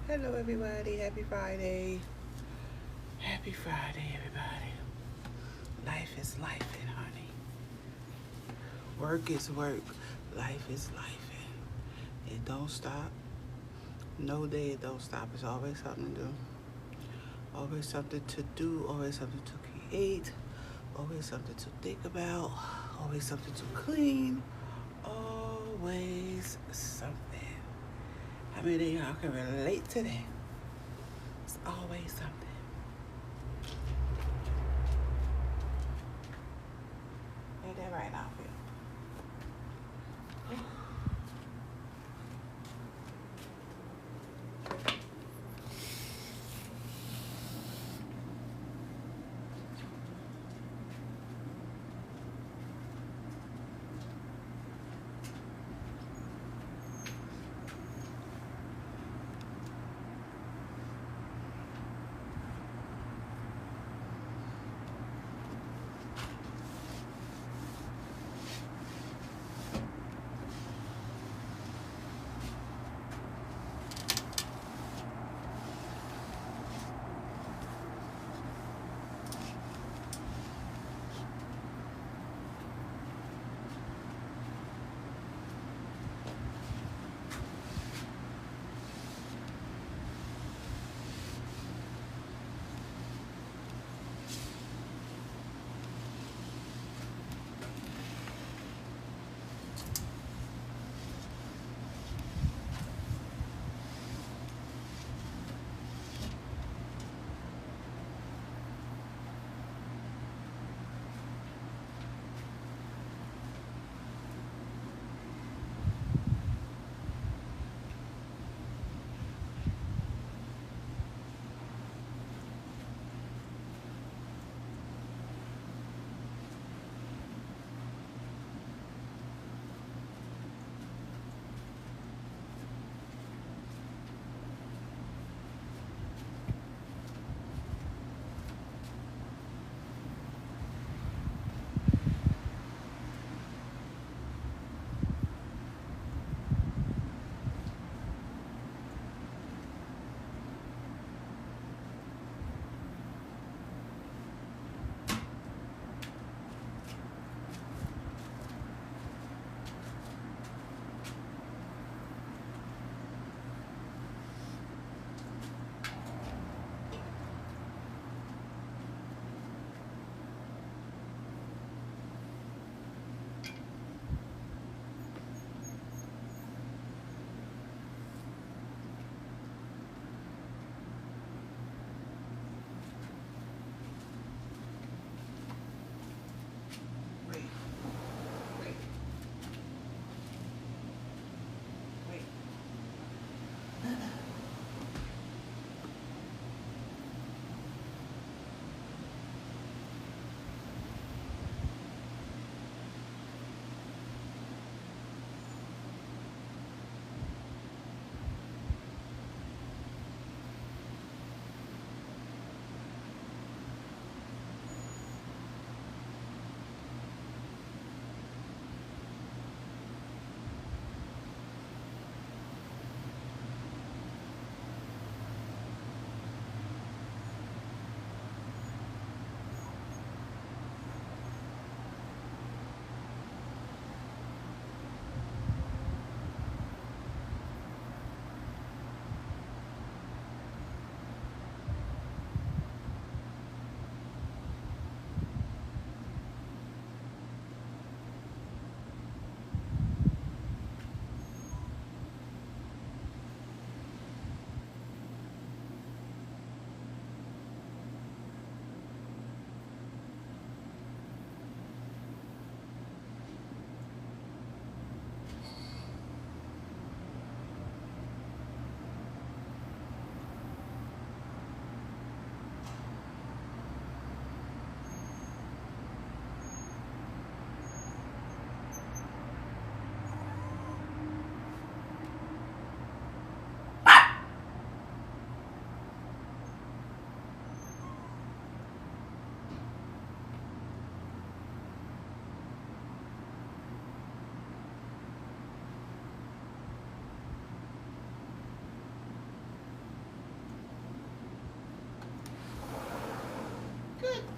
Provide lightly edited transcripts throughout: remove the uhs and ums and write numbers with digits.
Hello, everybody. Happy Friday. Happy Friday, everybody. Life is life, honey. Work is work. Life is life. It don't stop. No day it don't stop. It's always something to do. Always something to do. Always something to create. Always something to think about. Always something to clean. Always something. How many of y'all can relate to that? It's always something. Ain't that right now, Phil?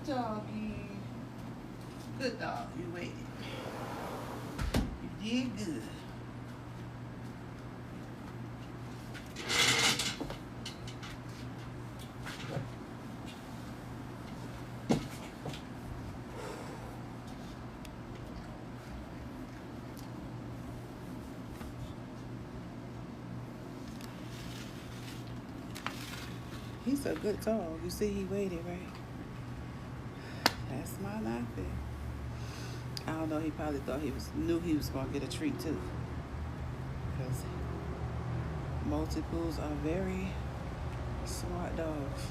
doggy. Good dog. You waited. You did good. He's a good dog. You see, he waited, right? That's my life. I don't know. He probably thought knew he was gonna get a treat too, because multiples are very smart dogs.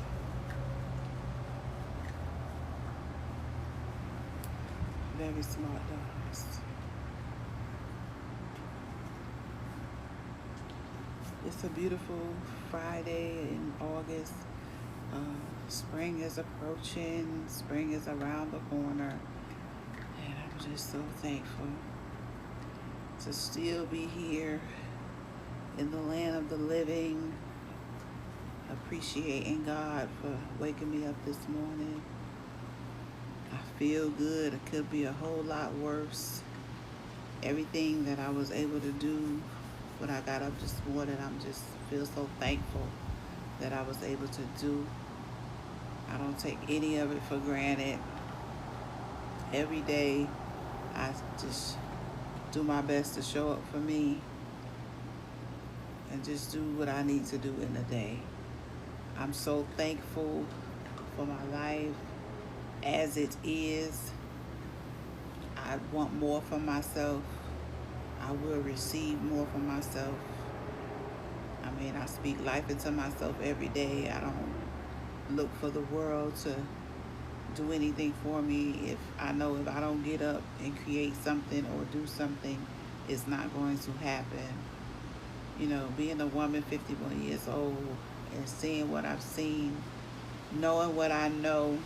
Very smart dogs. It's a beautiful Friday in August. Spring is approaching. Spring is around the corner. And I'm just so thankful to still be here in the land of the living, appreciating God for waking me up this morning. I feel good. It could be a whole lot worse. Everything that I was able to do when I got up this morning, I'm just feel so thankful that I was able to do. I don't take any of it for granted. Every day, I just do my best to show up for me and just do what I need to do in the day. I'm so thankful for my life as it is. I want more for myself. I will receive more from myself. I mean, I speak life into myself every day. I don't look for the world to do anything for me. If I don't get up and create something or do something, it's not going to happen. You know, being a woman 51 years old and seeing what I've seen, knowing what I know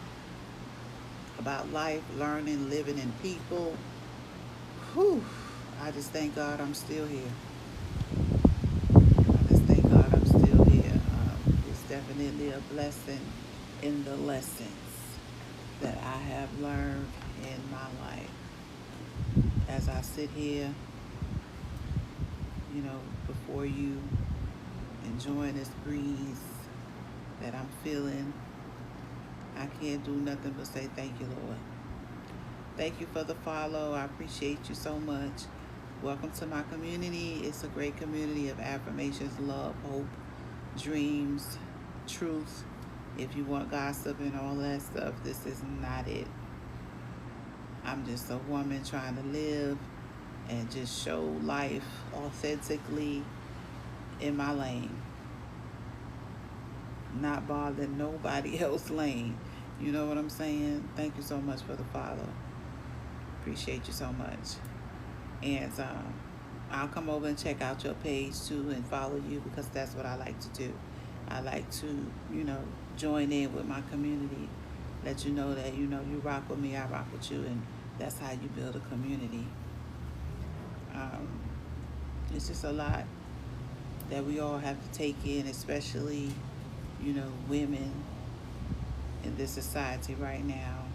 about life, learning, living in people, whew, I just thank God I'm still here. It's definitely a blessing in the lessons that I have learned in my life. As I sit here, before you, enjoying this breeze that I'm feeling, I can't do nothing but say thank you, Lord. Thank you for the follow. I appreciate you so much. Welcome to my community. It's a great community of affirmations, love, hope, dreams, truth. If you want gossip and all that stuff, this is not it. I'm just a woman trying to live and just show life authentically in my lane. Not bothering nobody else's lane. You know what I'm saying? Thank you so much for the follow. Appreciate you so much. And I'll come over and check out your page too and follow you, because that's what I like to do. I like to, join in with my community, let you know that, you rock with me, I rock with you, and that's how you build a community. It's just a lot that we all have to take in, especially, women in this society right now.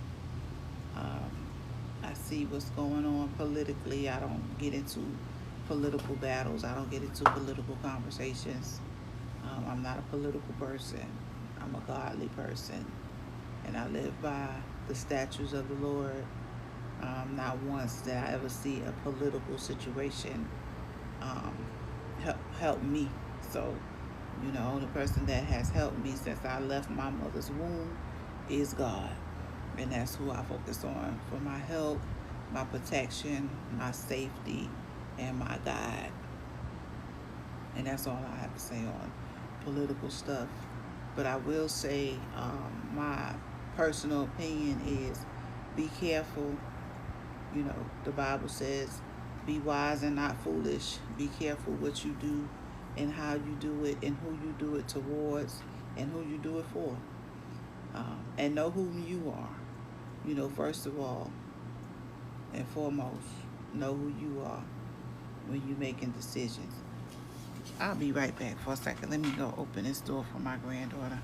I see what's going on politically. I don't get into political battles. I don't get into political conversations. I'm not a political person. I'm a godly person. And I live by the statutes of the Lord. Not once did I ever see a political situation help me. So, the only person that has helped me since I left my mother's womb is God. And that's who I focus on for my help, my protection, my safety, and my guide. And that's all I have to say on political stuff. But I will say my personal opinion is be careful. The Bible says, be wise and not foolish. Be careful what you do and how you do it and who you do it towards and who you do it for. And know who you are. First of all and foremost, know who you are when you're making decisions. I'll be right back for a second. Let me go open this door for my granddaughter.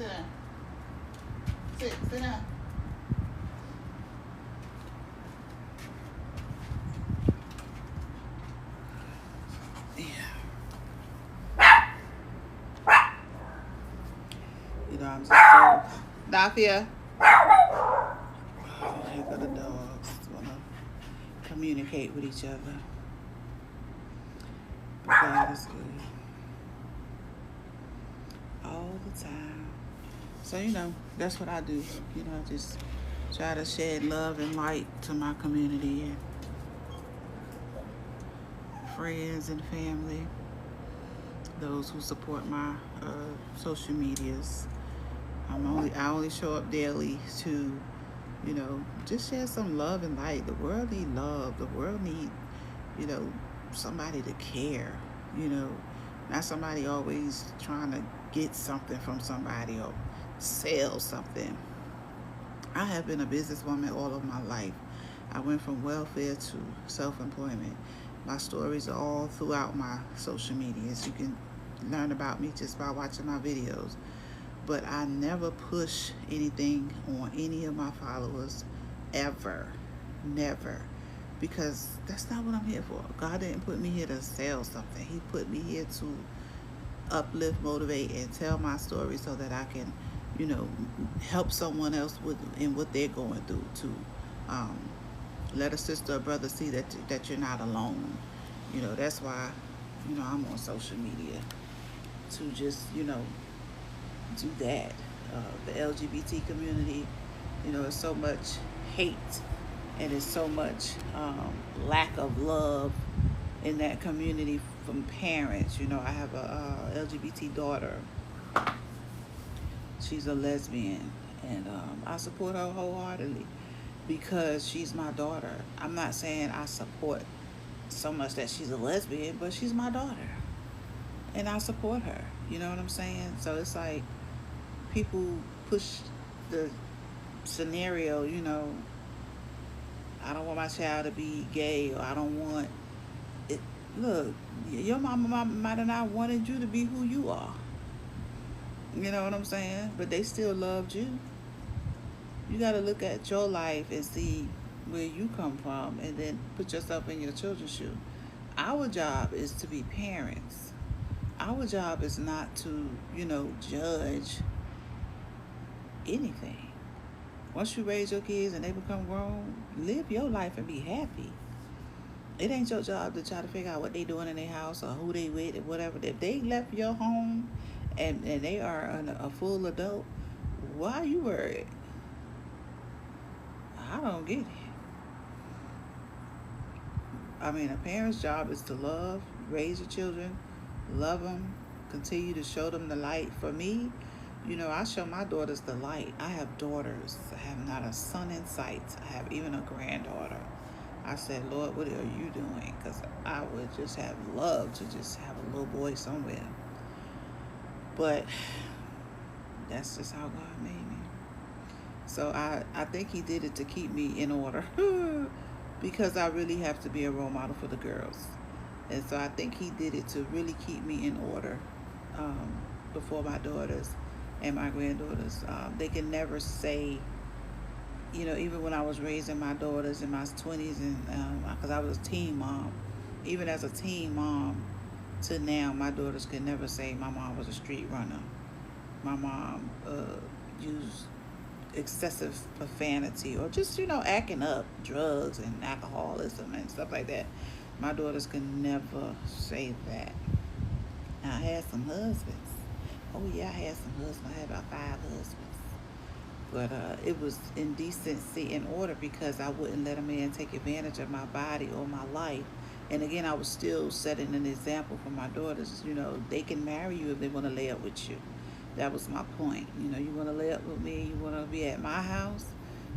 Sit down. Sit down. You know, I'm just so... Dafia. Here go the dogs. Want to communicate with each other. But God is good. All the time. So, you know, that's what I do. You know, I just try to shed love and light to my community and friends and family. Those who support my social medias. I only show up daily to, you know, just share some love and light. The world need love. The world need, you know, somebody to care. You know, not somebody always trying to get something from somebody or sell something. I have been a businesswoman all of my life. I went from welfare to self-employment. My stories are all throughout my social medias. You can learn about me just by watching my videos. But I never push anything on any of my followers, ever. Never. Because that's not what I'm here for. God didn't put me here to sell something. He put me here to uplift, motivate, and tell my story so that I can, you know, help someone else in what they're going through, to let a sister or brother see that you're not alone. You know, that's why, you know, I'm on social media, to just, you know, do that. The LGBT community, you know, there's so much hate and there's so much lack of love in that community from parents. You know, I have a LGBT daughter. She's a lesbian, and I support her wholeheartedly because she's my daughter. I'm not saying I support so much that she's a lesbian, but she's my daughter, and I support her. You know what I'm saying? So it's like, people push the scenario, you know, I don't want my child to be gay, or I don't want it. Look, your mama might have not wanted you to be who you are. You know what I'm saying? But they still loved you. You got to look at your life and see where you come from, and then put yourself in your children's shoe. Our job is to be parents. Our job is not to, you know, judge anything. Once you raise your kids and they become grown, live your life and be happy. It ain't your job to try to figure out what they doing in their house or who they with or whatever. If they left your home and they are a full adult, why are you worried? I don't get it. I mean, a parent's job is to love, raise your children, love them, continue to show them the light. For me, you know, I show my daughters the light. I have daughters. I have not a son in sight. I have even a granddaughter. I said, Lord, what are you doing? Because I would just have loved to just have a little boy somewhere. But that's just how God made me. So I think he did it to keep me in order because I really have to be a role model for the girls. And so I think he did it to really keep me in order before my daughters and my granddaughters. They can never say, you know, even when I was raising my daughters in my 20s, and because I was a teen mom, even as a teen mom to now, my daughters can never say my mom was a street runner. My mom used excessive profanity or just, you know, acting up, drugs and alcoholism and stuff like that. My daughters can never say that. Now, I had some husbands. Oh yeah, I had some husbands. I had about 5 husbands. But it was in decency and order because I wouldn't let a man take advantage of my body or my life. And again, I was still setting an example for my daughters. You know, they can marry you if they want to lay up with you. That was my point. You know, you want to lay up with me, you want to be at my house,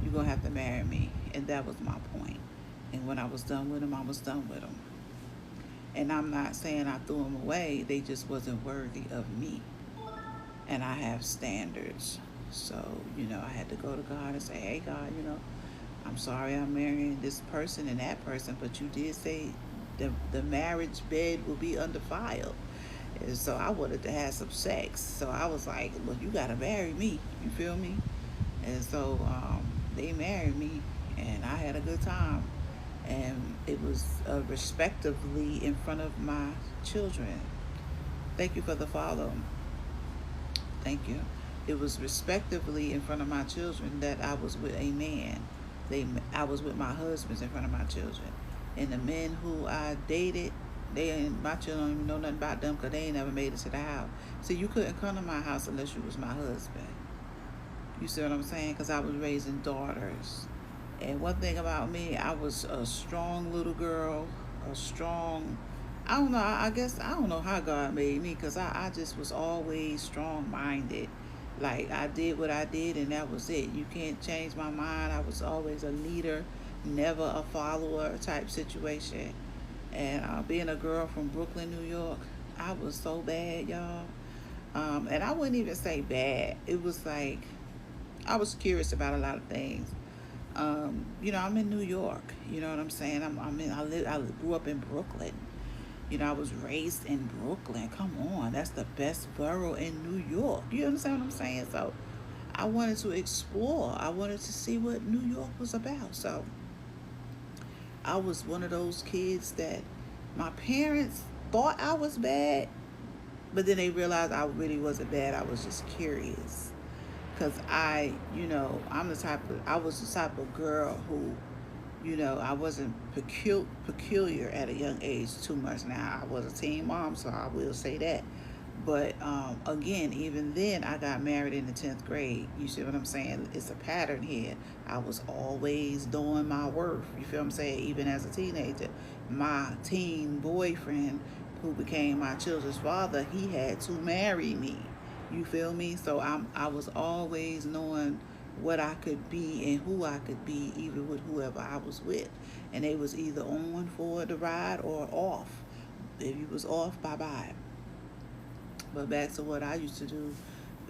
you're going to have to marry me. And that was my point. And when I was done with them, I was done with them. And I'm not saying I threw them away. They just wasn't worthy of me. And I have standards. So, you know, I had to go to God and say, hey, God, you know, I'm sorry I'm marrying this person and that person, but you did say the marriage bed will be undefiled. And so I wanted to have some sex. So I was like, look, you gotta marry me. You feel me? And so they married me, and I had a good time. And it was respectively in front of my children. Thank you for the follow. Thank you. It was respectively in front of my children that I was with a man. I was with my husbands in front of my children, and the men who I dated, my children don't even know nothing about them because they ain't never made it to the house. So you couldn't come to my house unless you was my husband. You see what I'm saying? Because I was raising daughters. And one thing about me, I was a strong little girl, a strong, I don't know, I guess, I don't know how God made me because I just was always strong minded. Like, I did what I did and that was it. You can't change my mind. I was always a leader, never a follower type situation. And being a girl from Brooklyn, New York, I was so bad, y'all. And I wouldn't even say bad. It was like, I was curious about a lot of things. I'm in New York. You know what I'm saying? I grew up in Brooklyn. I was raised in Brooklyn. Come on, that's the best borough in New York. You understand what I'm saying? So I wanted to explore. I wanted to see what New York was about. So I was one of those kids that my parents thought I was bad, but then they realized I really wasn't bad. I was just curious. Cause I was the type of girl who, I wasn't peculiar at a young age too much. Now I was a teen mom, so I will say that. But again, even then, I got married in the 10th grade. You see what I'm saying? It's a pattern here. I was always doing my work. You feel what I'm saying? Even as a teenager, my teen boyfriend, who became my children's father, he had to marry me. You feel me? So I was always knowing what I could be and who I could be, even with whoever I was with. And they was either on for the ride or off. If you was off, bye bye. But back to what I used to do,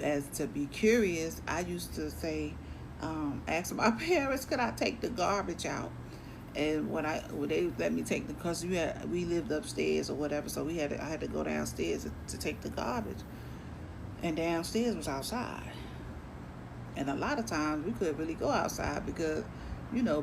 as to be curious, I used to say, ask my parents, could I take the garbage out? And when they let me take because we lived upstairs or whatever, so I had to go downstairs to take the garbage, and downstairs was outside. And a lot of times we couldn't really go outside because,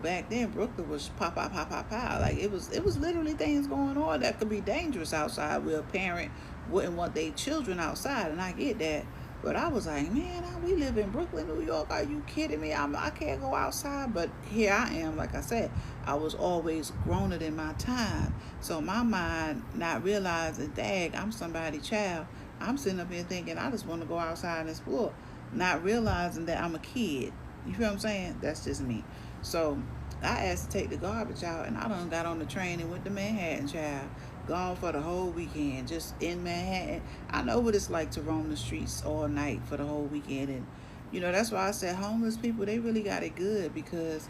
back then Brooklyn was pop, pop, pop, pop, pop. Like it was literally things going on that could be dangerous outside where a parent wouldn't want their children outside. And I get that. But I was like, man, we live in Brooklyn, New York. Are you kidding me? I can't go outside. But here I am. Like I said, I was always grown in my time. So my mind not realizing, dang, I'm somebody's child. I'm sitting up here thinking I just want to go outside and explore, not realizing that I'm a kid. You feel what I'm saying? That's just me. So I asked to take the garbage out, and I done got on the train and went to Manhattan, child. Gone for the whole weekend, just in Manhattan. I know what it's like to roam the streets all night for the whole weekend. And, that's why I said homeless people, they really got it good because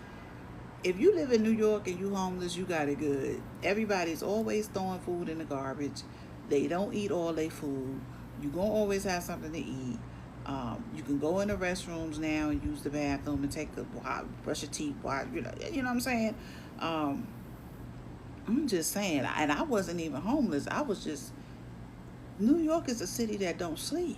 if you live in New York and you homeless, you got it good. Everybody's always throwing food in the garbage. They don't eat all their food. You gonna always have something to eat. You can go in the restrooms now and use the bathroom and take a brush your teeth. You know what I'm saying? I'm just saying, and I wasn't even homeless. I was just New York is a city that don't sleep.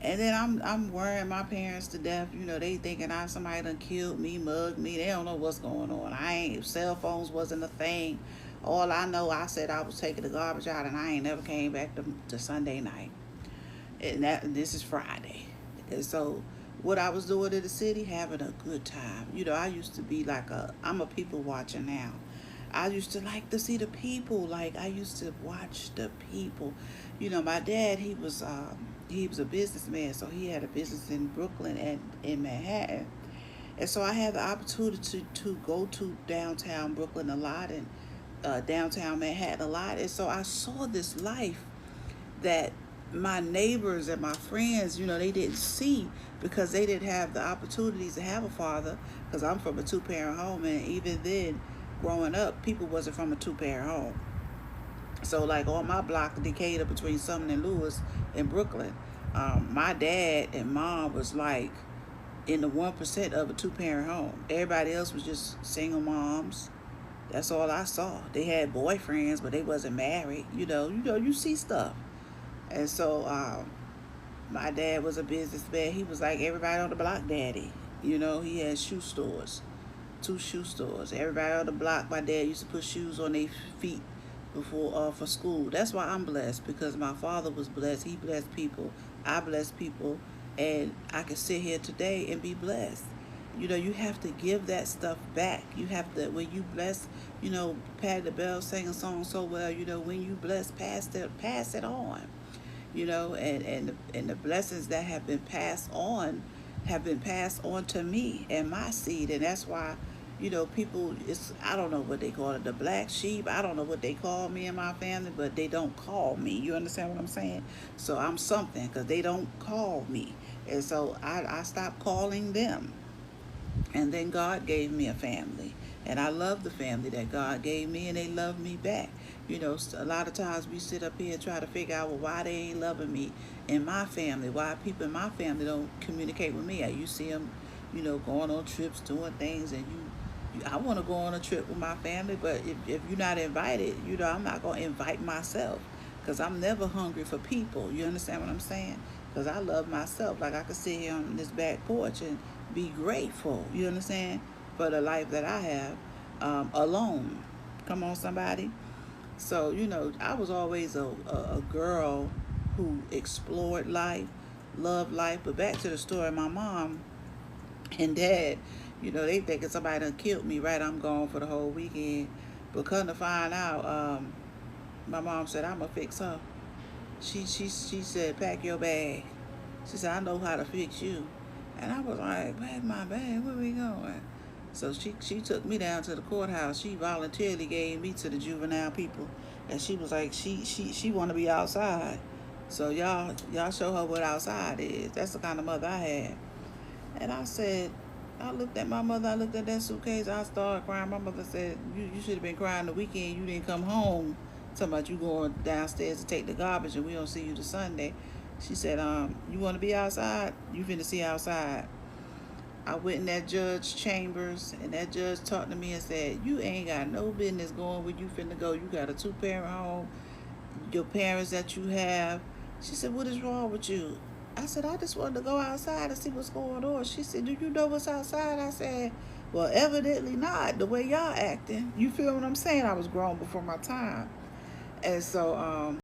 And then I'm worrying my parents to death. They thinking somebody done killed me, mugged me. They don't know what's going on. Cell phones wasn't a thing. All I know, I said I was taking the garbage out, and I ain't never came back to Sunday night. And this is Friday. And so what I was doing in the city, having a good time. I used to be I'm a people watcher now. I used to like to see the people. Like I used to watch the people. My dad, he was a businessman, so he had a business in Brooklyn and in Manhattan. And so I had the opportunity to go to downtown Brooklyn a lot and downtown Manhattan a lot. And so I saw this life that my neighbors and my friends, they didn't see because they didn't have the opportunities to have a father, because I'm from a two-parent home, and even then, growing up, people wasn't from a two-parent home. So like on my block, Decatur, between Sumner and Lewis in Brooklyn, my dad and mom was like in the 1% of a two-parent home. Everybody else was just single moms. That's all I saw. They had boyfriends, but they wasn't married. You see stuff. And so my dad was a businessman. He was like everybody on the block daddy. You know, he had shoe stores, 2 shoe stores. Everybody on the block, my dad used to put shoes on their feet before for school. That's why I'm blessed, because my father was blessed. He blessed people. I blessed people, and I can sit here today and be blessed. You know, you have to give that stuff back. You have to, when you bless, you know, Patti LaBelle sang a song so well. You know, when you bless, pass it on. You know, and the blessings that have been passed on to me and my seed. And that's why, you know, people, it's, I don't know what they call it, the black sheep. I don't know what they call me and my family, but they don't call me. You understand what I'm saying? So I'm something, because they don't call me. And so I stopped calling them. And then God gave me a family. And I love the family that God gave me, and they love me back. You know, a lot of times we sit up here and try to figure out, well, why they ain't loving me in my family, why people in my family don't communicate with me. You see them, you know, going on trips, doing things, and I want to go on a trip with my family, but if you're not invited, you know, I'm not going to invite myself, because I'm never hungry for people. You understand what I'm saying? Because I love myself. Like, I could sit here on this back porch and be grateful, you understand, for the life that I have alone. Come on, somebody. So, you know, I was always a girl who explored life, loved life. But back to the story, my mom and dad, you know, they thinking somebody done killed me, right? I'm gone for the whole weekend. But come to find out, my mom said, I'm going to fix her. She said, pack your bag. She said, I know how to fix you. And I was like, pack my bag, where we going? So she took me down to the courthouse. She voluntarily gave me to the juvenile people. And she was like, she want to be outside. So y'all show her what outside is. That's the kind of mother I had. And I said, I looked at my mother, I looked at that suitcase, I started crying. My mother said, you should have been crying the weekend. You didn't come home. Talking about you going downstairs to take the garbage and we don't see you the Sunday. She said, you want to be outside? You finna see outside. I went in that judge chambers, and that judge talked to me and said, you ain't got no business going where you finna go. You got a 2-parent home, your parents that you have. She said, what is wrong with you? I said, I just wanted to go outside and see what's going on. She said, do you know what's outside? I said, well, evidently not, the way y'all acting. You feel what I'm saying? I was grown before my time. And so